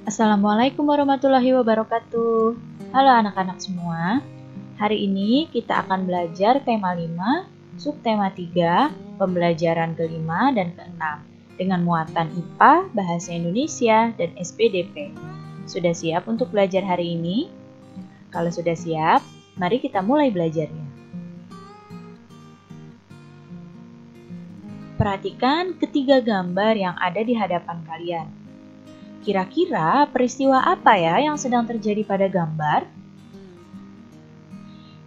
Assalamualaikum warahmatullahi wabarakatuh. Halo anak-anak semua. Hari ini kita akan belajar tema 5, subtema 3, pembelajaran kelima dan keenam dengan muatan IPA, Bahasa Indonesia, dan SPDP. Sudah siap untuk belajar hari ini? Kalau sudah siap, mari kita mulai belajarnya. Perhatikan ketiga gambar yang ada di hadapan kalian. Kira-kira peristiwa apa ya yang sedang terjadi pada gambar?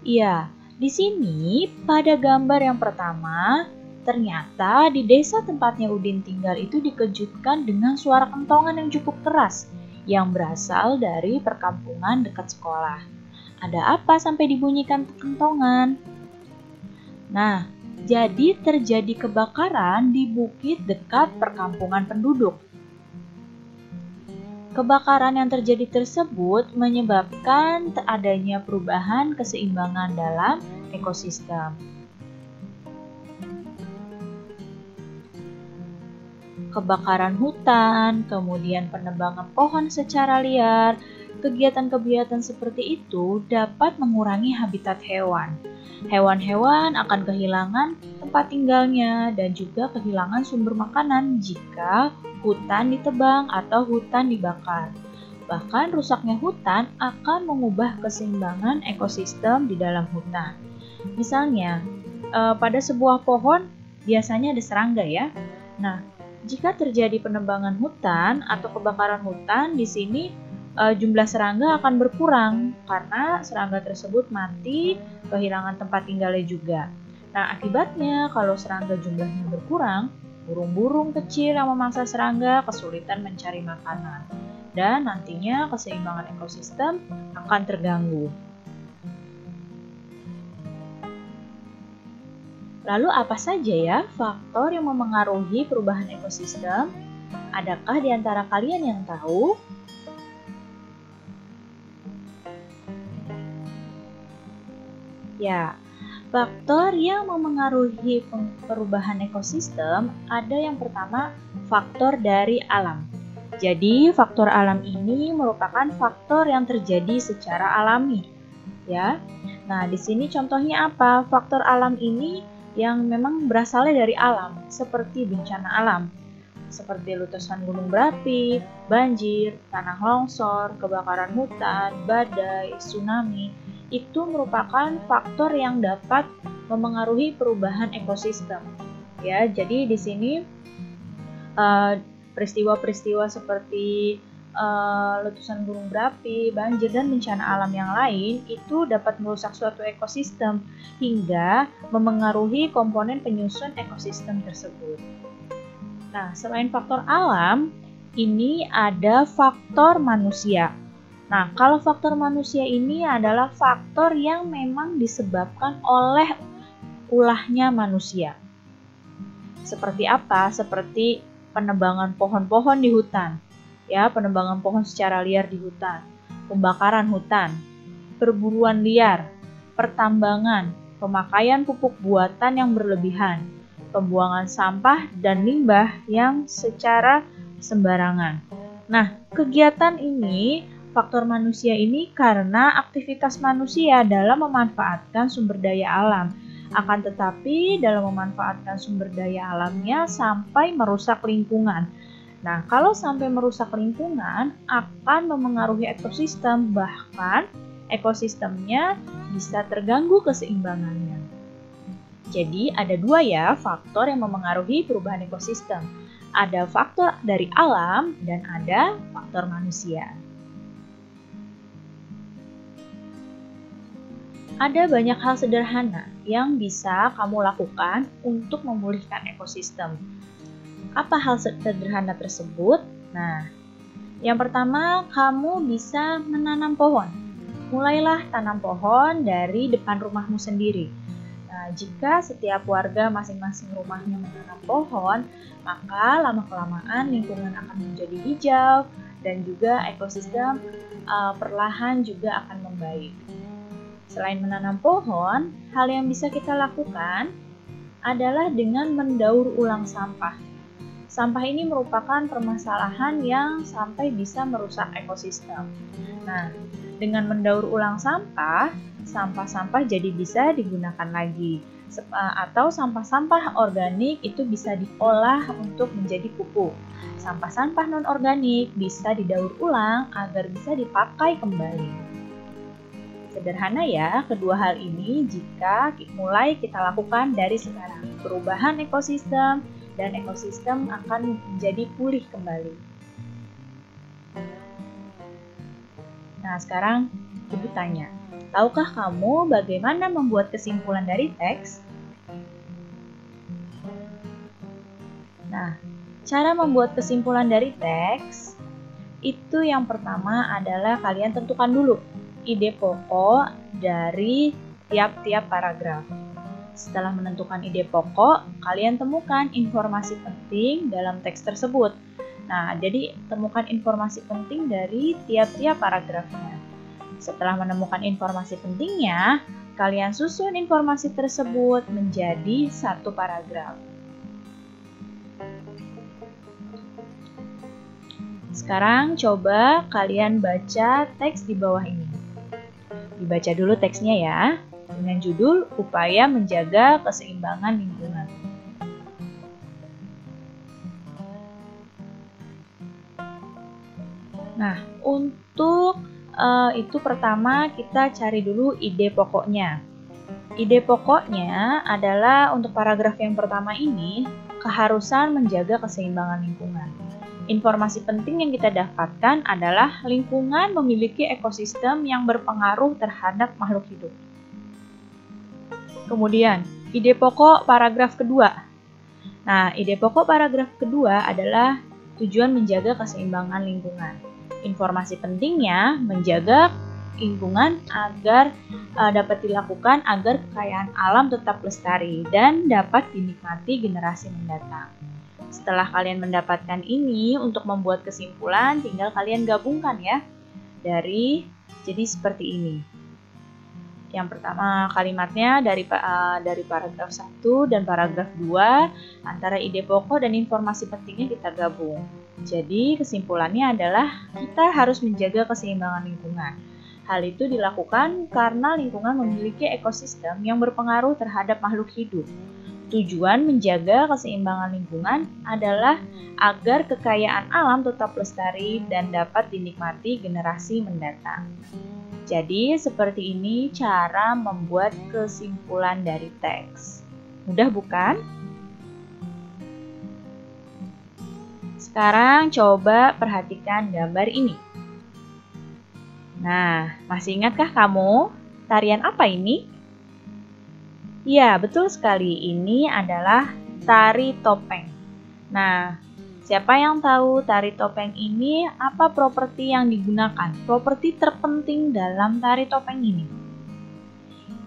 Iya, di sini pada gambar yang pertama, ternyata di desa tempatnya Udin tinggal itu dikejutkan dengan suara kentongan yang cukup keras yang berasal dari perkampungan dekat sekolah. Ada apa sampai dibunyikan kentongan? Nah, jadi terjadi kebakaran di bukit dekat perkampungan penduduk. Kebakaran yang terjadi tersebut menyebabkan adanya perubahan keseimbangan dalam ekosistem. Kebakaran hutan, kemudian penebangan pohon secara liar, kegiatan-kegiatan seperti itu dapat mengurangi habitat hewan. Hewan-hewan akan kehilangan tempat tinggalnya dan juga kehilangan sumber makanan jika hutan ditebang atau hutan dibakar. Bahkan rusaknya hutan akan mengubah keseimbangan ekosistem di dalam hutan. Misalnya, pada sebuah pohon biasanya ada serangga ya. Nah, jika terjadi penebangan hutan atau kebakaran hutan, di sini jumlah serangga akan berkurang karena serangga tersebut mati, kehilangan tempat tinggalnya juga. Nah, akibatnya kalau serangga jumlahnya berkurang, burung-burung kecil yang memangsa serangga kesulitan mencari makanan dan nantinya keseimbangan ekosistem akan terganggu. Lalu apa saja ya faktor yang memengaruhi perubahan ekosistem? Adakah di antara kalian yang tahu? Ya, faktor yang memengaruhi perubahan ekosistem ada yang pertama faktor dari alam. Jadi, faktor alam ini merupakan faktor yang terjadi secara alami, ya. Nah, di sini contohnya apa? Faktor alam ini yang memang berasalnya dari alam, seperti bencana alam, seperti letusan gunung berapi, banjir, tanah longsor, kebakaran hutan, badai, tsunami. Itu merupakan faktor yang dapat memengaruhi perubahan ekosistem. Ya, jadi di sini peristiwa-peristiwa seperti letusan gunung berapi, banjir, dan bencana alam yang lain itu dapat merusak suatu ekosistem hingga memengaruhi komponen penyusun ekosistem tersebut. Nah, selain faktor alam, ini ada faktor manusia. Nah, kalau faktor manusia ini adalah faktor yang memang disebabkan oleh ulahnya manusia. Seperti apa? Seperti penebangan pohon-pohon di hutan. Ya, penebangan pohon secara liar di hutan, pembakaran hutan, perburuan liar, pertambangan, pemakaian pupuk buatan yang berlebihan, pembuangan sampah dan limbah yang secara sembarangan. Nah, kegiatan ini faktor manusia ini karena aktivitas manusia dalam memanfaatkan sumber daya alam. Akan tetapi dalam memanfaatkan sumber daya alamnya sampai merusak lingkungan. Nah, kalau sampai merusak lingkungan akan memengaruhi ekosistem, bahkan ekosistemnya bisa terganggu keseimbangannya. Jadi ada dua ya faktor yang memengaruhi perubahan ekosistem. Ada faktor dari alam dan ada faktor manusia. Ada banyak hal sederhana yang bisa kamu lakukan untuk memulihkan ekosistem. Apa hal sederhana tersebut? Nah, yang pertama kamu bisa menanam pohon. Mulailah tanam pohon dari depan rumahmu sendiri. Nah, jika setiap warga masing-masing rumahnya menanam pohon, maka lama-kelamaan lingkungan akan menjadi hijau dan juga ekosistem perlahan juga akan membaik. Selain menanam pohon, hal yang bisa kita lakukan adalah dengan mendaur ulang sampah. Sampah ini merupakan permasalahan yang sampai bisa merusak ekosistem. Nah, dengan mendaur ulang sampah, sampah-sampah jadi bisa digunakan lagi. Atau sampah-sampah organik itu bisa diolah untuk menjadi pupuk. Sampah-sampah non-organik bisa didaur ulang agar bisa dipakai kembali. Sederhana ya, kedua hal ini jika mulai kita lakukan dari sekarang. Perubahan ekosistem dan ekosistem akan menjadi pulih kembali. Nah, sekarang Ibu tanya, tahukah kamu bagaimana membuat kesimpulan dari teks? Nah, cara membuat kesimpulan dari teks itu yang pertama adalah kalian tentukan dulu ide pokok dari tiap-tiap paragraf. Setelah menentukan ide pokok, kalian temukan informasi penting dalam teks tersebut. Nah, jadi temukan informasi penting dari tiap-tiap paragrafnya. Setelah menemukan informasi pentingnya, kalian susun informasi tersebut menjadi satu paragraf. Sekarang coba kalian baca teks di bawah ini. Dibaca dulu teksnya ya, dengan judul Upaya Menjaga Keseimbangan Lingkungan. Nah, untuk itu pertama kita cari dulu ide pokoknya. Ide pokoknya adalah untuk paragraf yang pertama ini, keharusan menjaga keseimbangan lingkungan. Informasi penting yang kita dapatkan adalah lingkungan memiliki ekosistem yang berpengaruh terhadap makhluk hidup. Kemudian, ide pokok paragraf kedua. Nah, ide pokok paragraf kedua adalah tujuan menjaga keseimbangan lingkungan. Informasi pentingnya menjaga lingkungan agar dapat dilakukan agar kekayaan alam tetap lestari dan dapat dinikmati generasi mendatang. Setelah kalian mendapatkan ini, untuk membuat kesimpulan tinggal kalian gabungkan ya. Jadi seperti ini. Yang pertama kalimatnya dari paragraf 1 dan paragraf 2, antara ide pokok dan informasi pentingnya kita gabung. Jadi kesimpulannya adalah kita harus menjaga keseimbangan lingkungan. Hal itu dilakukan karena lingkungan memiliki ekosistem yang berpengaruh terhadap makhluk hidup. Tujuan menjaga keseimbangan lingkungan adalah agar kekayaan alam tetap lestari dan dapat dinikmati generasi mendatang. Jadi, seperti ini cara membuat kesimpulan dari teks. Mudah bukan? Sekarang coba perhatikan gambar ini. Nah, masih ingatkah kamu tarian apa ini? Ya, betul sekali. Ini adalah tari topeng. Nah, siapa yang tahu tari topeng ini apa properti yang digunakan? Properti terpenting dalam tari topeng ini.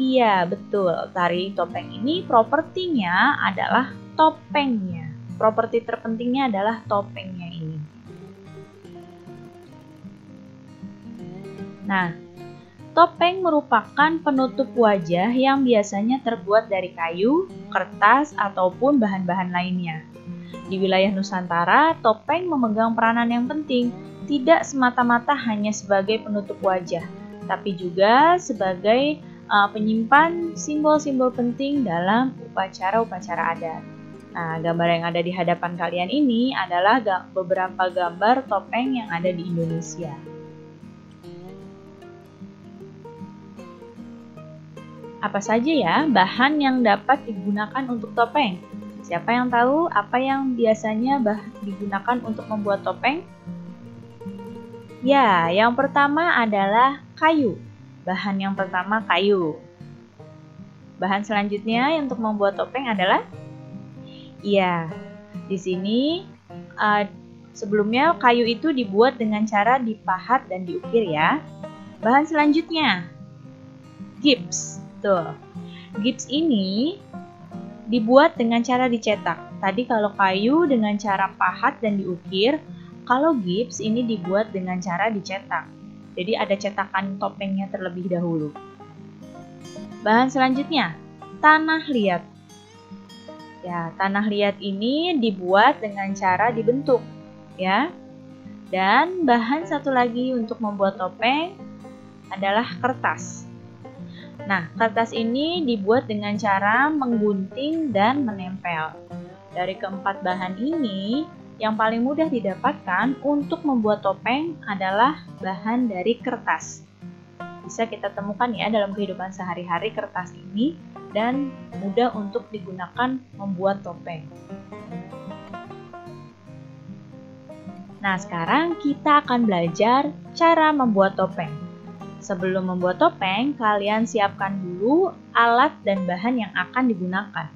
Iya, betul. Tari topeng ini propertinya adalah topengnya. Properti terpentingnya adalah topengnya ini. Nah, topeng merupakan penutup wajah yang biasanya terbuat dari kayu, kertas, ataupun bahan-bahan lainnya. Di wilayah Nusantara, topeng memegang peranan yang penting, tidak semata-mata hanya sebagai penutup wajah, tapi juga sebagai penyimpan simbol-simbol penting dalam upacara-upacara adat. Nah, gambar yang ada di hadapan kalian ini adalah beberapa gambar topeng yang ada di Indonesia. Apa saja ya bahan yang dapat digunakan untuk topeng? Siapa yang tahu apa yang biasanya digunakan untuk membuat topeng? Ya, yang pertama adalah kayu. Bahan yang pertama kayu. Bahan selanjutnya untuk membuat topeng adalah? Ya, di sini sebelumnya kayu itu dibuat dengan cara dipahat dan diukir ya. Bahan selanjutnya, gips. Tuh, gips ini dibuat dengan cara dicetak. Tadi kalau kayu dengan cara pahat dan diukir, kalau gips ini dibuat dengan cara dicetak. Jadi ada cetakan topengnya terlebih dahulu. Bahan selanjutnya, tanah liat. Ya, tanah liat ini dibuat dengan cara dibentuk, ya. Dan bahan satu lagi untuk membuat topeng adalah kertas. Nah, kertas ini dibuat dengan cara menggunting dan menempel. Dari keempat bahan ini, yang paling mudah didapatkan untuk membuat topeng adalah bahan dari kertas. Bisa kita temukan ya dalam kehidupan sehari-hari kertas ini dan mudah untuk digunakan membuat topeng. Nah, sekarang kita akan belajar cara membuat topeng. Sebelum membuat topeng, kalian siapkan dulu alat dan bahan yang akan digunakan.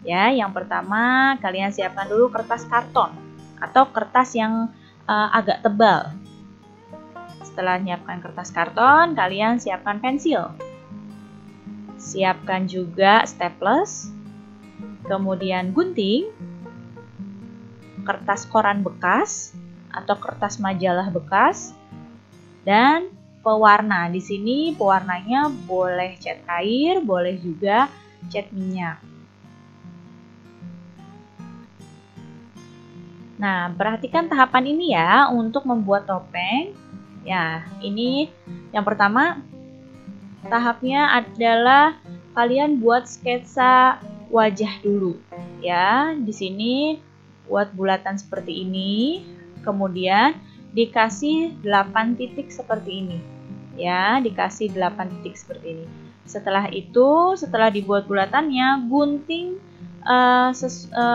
Ya, yang pertama kalian siapkan dulu kertas karton atau kertas yang agak tebal. Setelah menyiapkan kertas karton, kalian siapkan pensil. Siapkan juga staples, kemudian gunting, kertas koran bekas atau kertas majalah bekas, dan pewarna. Di sini pewarnanya boleh cat air, boleh juga cat minyak. Nah, perhatikan tahapan ini ya untuk membuat topeng. Ya, ini yang pertama tahapnya adalah kalian buat sketsa wajah dulu. Ya, di sini buat bulatan seperti ini. Kemudian dikasih 8 titik seperti ini. Ya, dikasih 8 titik seperti ini. Setelah itu, setelah dibuat bulatannya, gunting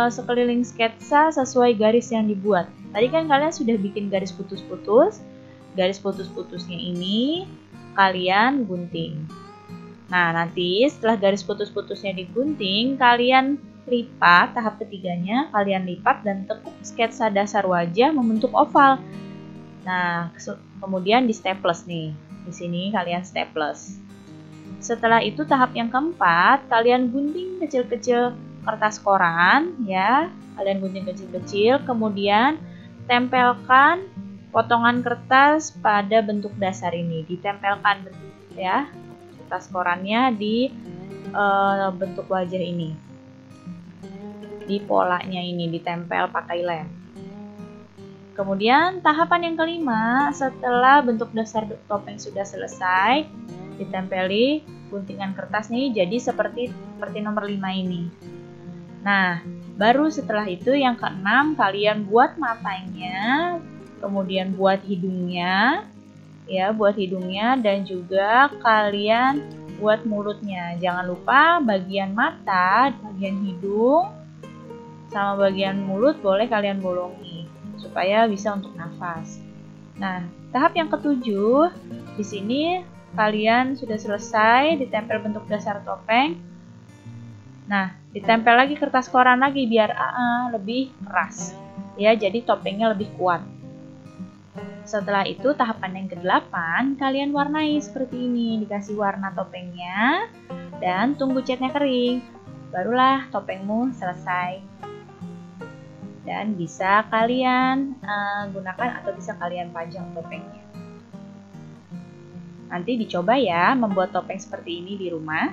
sekeliling sketsa sesuai garis yang dibuat. Tadi kan kalian sudah bikin garis putus-putus. Garis putus-putusnya ini kalian gunting. Nah, nanti setelah garis putus-putusnya digunting, kalian lipat, tahap ketiganya kalian lipat dan tekuk sketsa dasar wajah membentuk oval. Nah, kemudian di staples nih. Di sini kalian staples. Setelah itu tahap yang keempat, kalian gunting kecil-kecil kertas koran ya. Kalian gunting kecil-kecil, kemudian tempelkan potongan kertas pada bentuk dasar ini. Ditempelkan ya kertas korannya di bentuk wajah ini. Di polanya ini ditempel pakai lem. Kemudian tahapan yang kelima, setelah bentuk dasar topeng sudah selesai, ditempeli guntingan kertas nih jadi seperti nomor 5 ini. Nah, baru setelah itu yang keenam kalian buat matanya, kemudian buat hidungnya, ya buat hidungnya dan juga kalian buat mulutnya. Jangan lupa bagian mata, bagian hidung, sama bagian mulut boleh kalian bolongi supaya bisa untuk nafas. Nah, tahap yang ketujuh, di sini kalian sudah selesai ditempel bentuk dasar topeng. Nah, ditempel lagi kertas koran lagi biar lebih keras. Ya, jadi topengnya lebih kuat. Setelah itu tahapan yang ke-8, kalian warnai seperti ini, dikasih warna topengnya dan tunggu catnya kering. Barulah topengmu selesai. Dan bisa kalian gunakan atau bisa kalian pajang topengnya. Nanti dicoba ya membuat topeng seperti ini di rumah.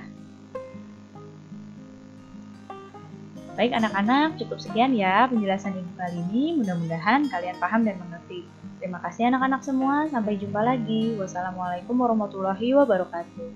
Baik anak-anak, cukup sekian ya penjelasan ibu kali ini. Mudah-mudahan kalian paham dan mengerti. Terima kasih anak-anak semua. Sampai jumpa lagi. Wassalamualaikum warahmatullahi wabarakatuh.